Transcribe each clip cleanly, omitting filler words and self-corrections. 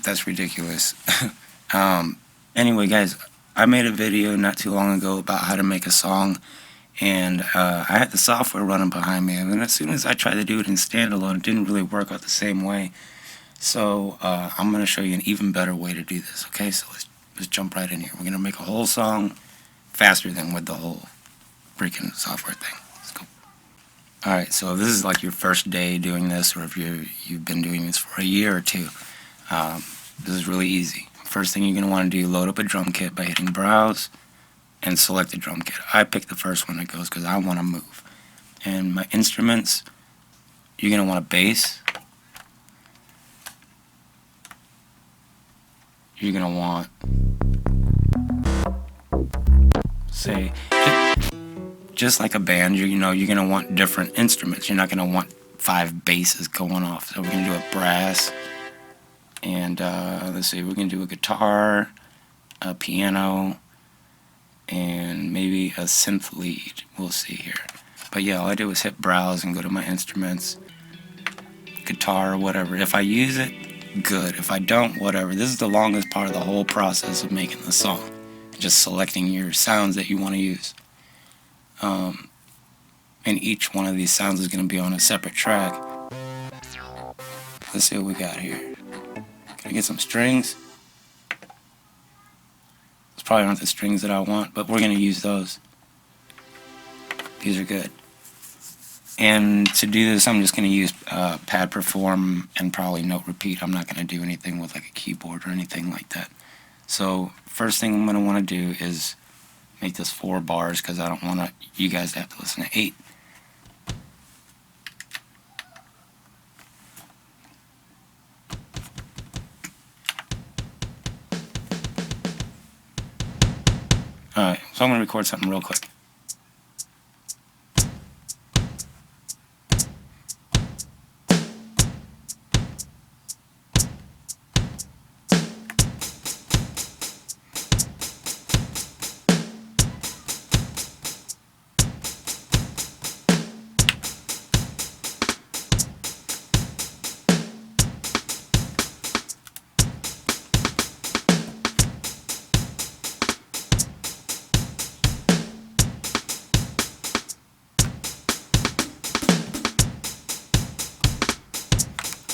That's ridiculous. Anyway, guys, I made a video not too long ago about how to make a song, and I had the software running behind me, and as soon as I tried to do it in standalone, it didn't really work out the same way. So I'm going to show you an even better way to do this. Okay, so let's jump right in here. We're going to make a whole song faster than with the whole freaking software thing. Let's go. Alright, so if this is like your first day doing this, or if you've been doing this for a year or two, this is really easy. First thing you're going to want to do, load up a drum kit by hitting Browse and select the drum kit. I picked the first one that goes because I want to move. And my instruments, you're going to want a bass. You're going to want, say, just like a band, you're going to want different instruments. You're not going to want 5 basses going off. So we're going to do a brass, and let's see, we're going to do a guitar, a piano, and maybe a synth lead. We'll see here. But yeah, all I do is hit Browse and go to my instruments, guitar or whatever. If I use it, good. If I don't, whatever. This is the longest part of the whole process of making the song. Just selecting your sounds that you want to use. And each one of these sounds is going to be on a separate track. Let's see what we got here. Can I get some strings? It's probably not the strings that I want, but we're going to use those. These are good. And to do this, I'm just going to use pad perform and probably note repeat. I'm not going to do anything with like a keyboard or anything like that. So first thing I'm going to want to do is make this 4 bars, because I don't want you guys to have to listen to 8. Alright, so I'm going to record something real quick.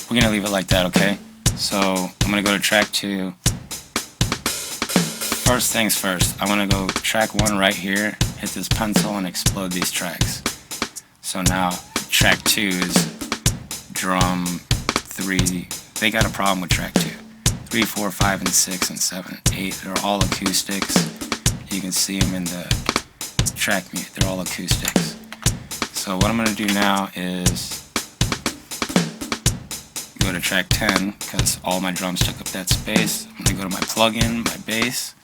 We're going to leave it like that, okay? So I'm going to go to track 2. First things first, I'm going to go track 1 right here, hit this pencil and explode these tracks. So now track 2 is drum 3. They got a problem with track 2. 3, 4, 5, and 6, and 7, 8. They're all acoustics. You can see them in the track mute. They're all acoustics. So what I'm going to do now is go to track 10, because all my drums took up that space. I'm going to go to my plugin, my bass,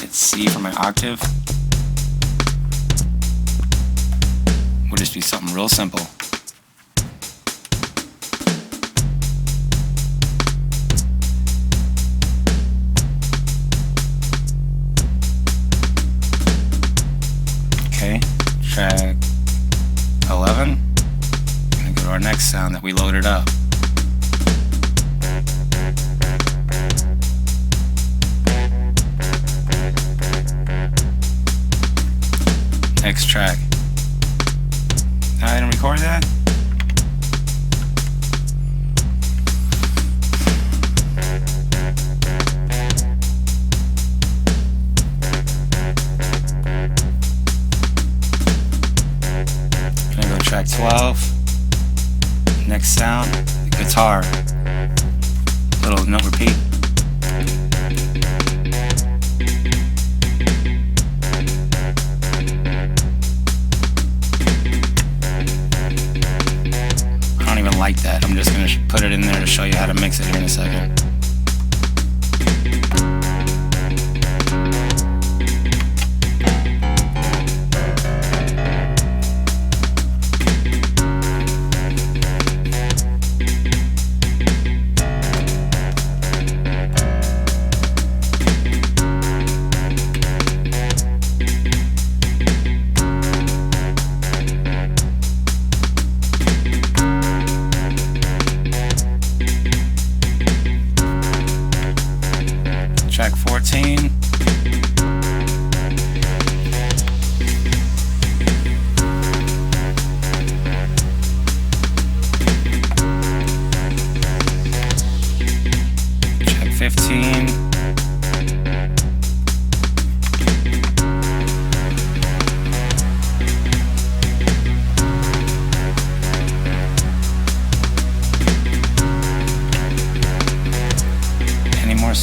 hit C for my octave. We'll just do something real simple. Okay, track 11. I'm going to go to our next sound that we loaded up. Next track. I didn't record that? Gonna go track 12. Next sound, guitar. Little note repeat. Like that. I'm just going to put it in there to show you how to mix it here in a second.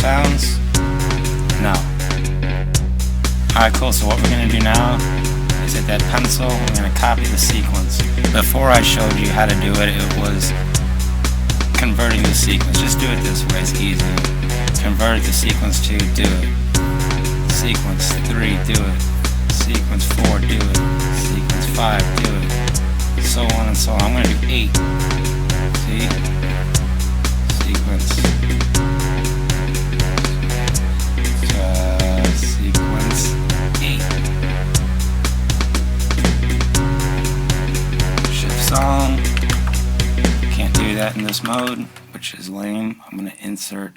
sounds? No. Alright, cool. So what we're going to do now is at that pencil, we're going to copy the sequence. Before I showed you how to do it, it was converting the sequence. Just do it this way, it's easy. Convert it to sequence 2, do it. Sequence 3, do it. Sequence 4, do it. Sequence 5, do it. So on and so on. I'm going to do 8. See? Sequence. Sequence 8. Shift song. Can't do that in this mode, which is lame. I'm going to insert.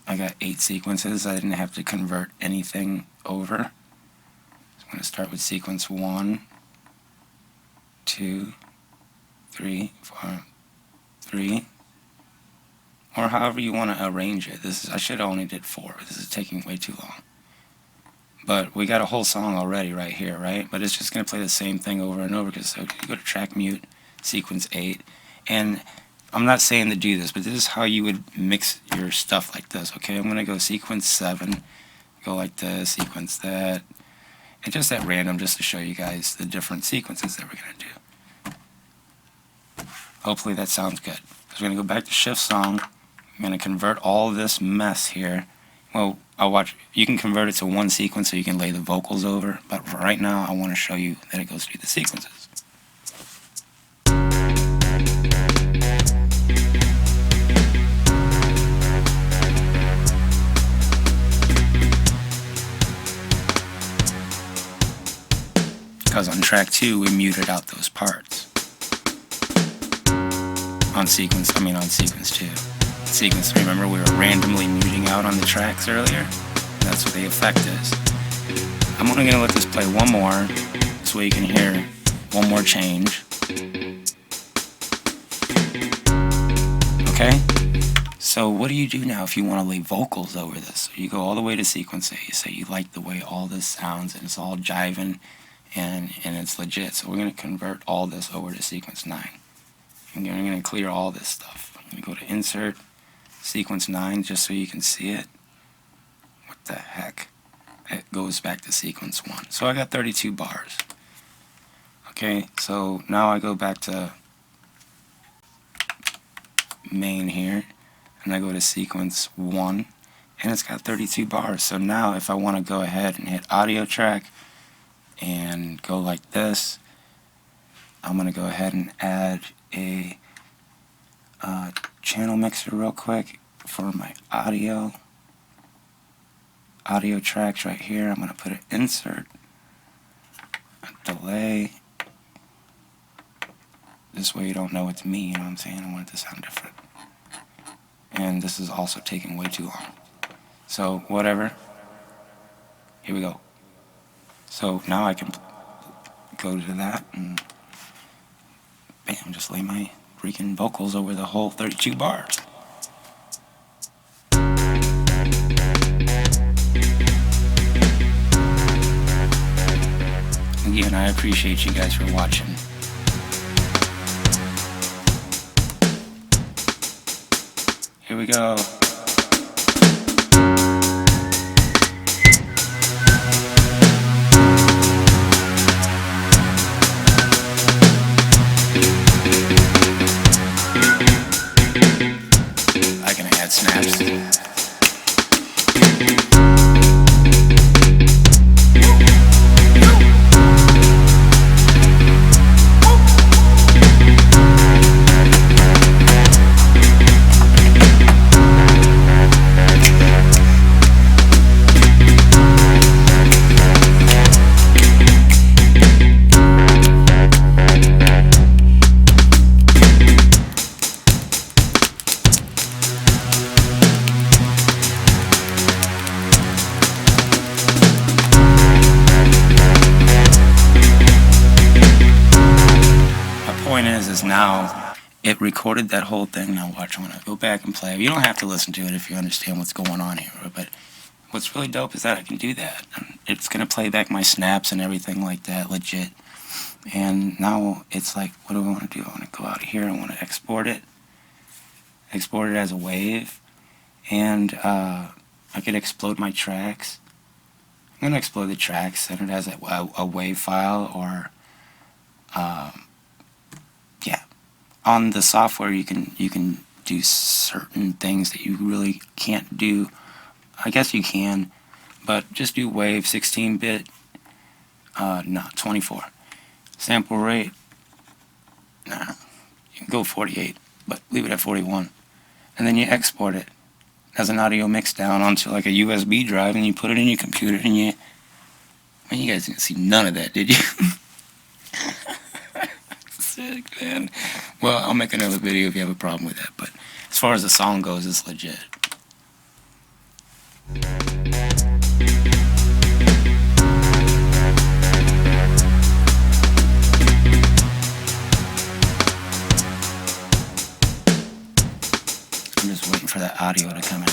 I got 8 sequences. I didn't have to convert anything over. So I'm going to start with sequence 1, 2, 3, 4, 3, or however you want to arrange it. I should have only did 4. This is taking way too long. But we got a whole song already right here, right? But it's just going to play the same thing over and over, because so you go to track mute, sequence 8, and I'm not saying to do this, but this is how you would mix your stuff like this, okay? I'm going to go sequence 7, go like this, sequence that, and just at random, just to show you guys the different sequences that we're going to do. Hopefully that sounds good. So we're going to go back to shift song. I'm going to convert all this mess here. Well, you can convert it to one sequence so you can lay the vocals over, but for right now I want to show you that it goes through the sequences. Because on track 2 we muted out those parts. On sequence 2. Sequence 3, remember we were randomly muting out on the tracks earlier? That's what the effect is. I'm only going to let this play one more so you can hear one more change. Okay? So what do you do now if you want to lay vocals over this? So you go all the way to sequence 8. You say you like the way all this sounds and it's all jiving and it's legit. So we're going to convert all this over to sequence 9. And I'm going to clear all this stuff. I'm going to go to insert, sequence 9, just so you can see it. What the heck? It goes back to sequence 1. So I got 32 bars. Okay, so now I go back to main here, and I go to sequence 1, and it's got 32 bars. So now if I want to go ahead and hit audio track and go like this, I'm going to go ahead and add a channel mixer real quick for my audio tracks right here. I'm going to put an insert, a delay. This way you don't know it's me, you know what I'm saying? I want it to sound different. And this is also taking way too long. So whatever. Here we go. So now I can go to that and bam, just lay my freaking vocals over the whole 32 bars. Again, I appreciate you guys for watching. Here we go. I can add snaps. Is now it recorded that whole thing. Now watch, I'm gonna go back and play. You don't have to listen to it if you understand what's going on here, but what's really dope is that I can do that. And it's gonna play back my snaps and everything like that, legit. And now it's like, what do I want to do? I want to go out here, I want to export it as a wave, and I could explode my tracks. I'm going to explode the tracks, send it as a WAV file, or yeah. On the software, you can do certain things that you really can't do. I guess you can, but just do WAV 16-bit, not 24. Sample rate, nah, you can go 48, but leave it at 41. And then you export it as an audio mix down onto like a USB drive, and you put it in your computer, and you guys didn't see none of that, did you? Sick, man. Well, I'll make another video if you have a problem with that, but as far as the song goes, it's legit. I'm just waiting for that audio to come in.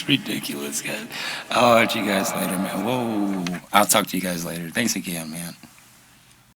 Ridiculous, guys. I'll talk to you guys later, man. Whoa. I'll talk to you guys later. Thanks again, man.